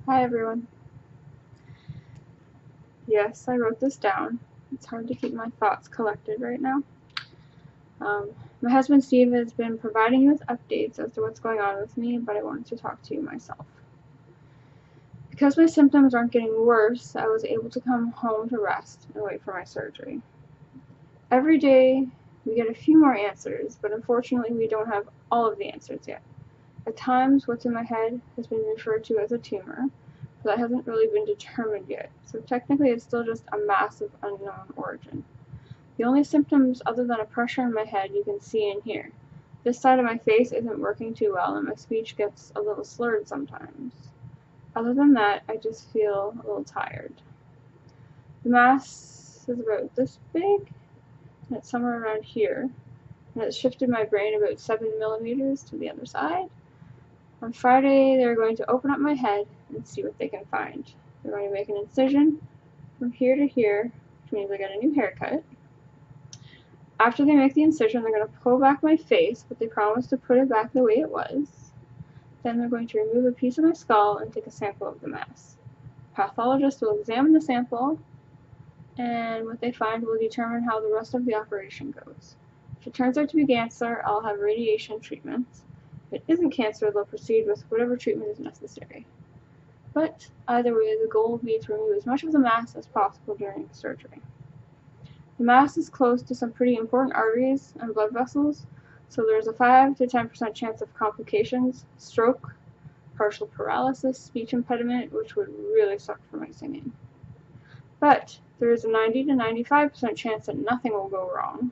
Hi everyone. Yes, I wrote this down. It's hard to keep my thoughts collected right now. My husband Steve has been providing you with updates as to what's going on with me, but I wanted to talk to you myself. Because my symptoms aren't getting worse, I was able to come home to rest and wait for my surgery. Every day we get a few more answers, but unfortunately we don't have all of the answers yet. At times, what's in my head has been referred to as a tumor, but that hasn't really been determined yet, so technically it's still just a mass of unknown origin. The only symptoms other than a pressure in my head you can see and hear. This side of my face isn't working too well and my speech gets a little slurred sometimes. Other than that, I just feel a little tired. The mass is about this big, and it's somewhere around here, and it's shifted my brain about 7 millimeters to the other side. On Friday, they're going to open up my head and see what they can find. They're going to make an incision from here to here, which means I get a new haircut. After they make the incision, they're going to pull back my face, but they promise to put it back the way it was. Then they're going to remove a piece of my skull and take a sample of the mass. The pathologist will examine the sample, and what they find will determine how the rest of the operation goes. If it turns out to be cancer, I'll have radiation treatment. If it isn't cancer, they'll proceed with whatever treatment is necessary. But either way, the goal will be to remove as much of the mass as possible during surgery. The mass is close to some pretty important arteries and blood vessels, so there's a 5 to 10% chance of complications, stroke, partial paralysis, speech impediment, which would really suck for my singing. But there is a 90 to 95% chance that nothing will go wrong,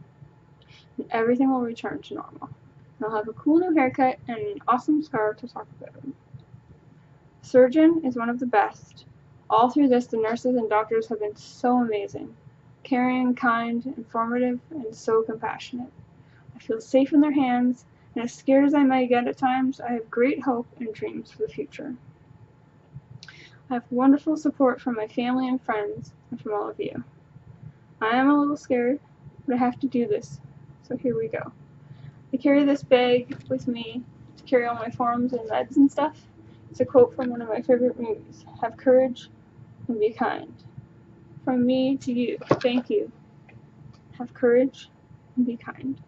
and everything will return to normal. And I'll have a cool new haircut and an awesome scar to talk about. The surgeon is one of the best. All through this, the nurses and doctors have been so amazing. Caring, kind, informative, and so compassionate. I feel safe in their hands, and as scared as I might get at times, I have great hope and dreams for the future. I have wonderful support from my family and friends, and from all of you. I am a little scared, but I have to do this, so here we go. I carry this bag with me to carry all my forms and meds and stuff. It's a quote from one of my favorite movies. Have courage and be kind. From me to you, thank you. Have courage and be kind.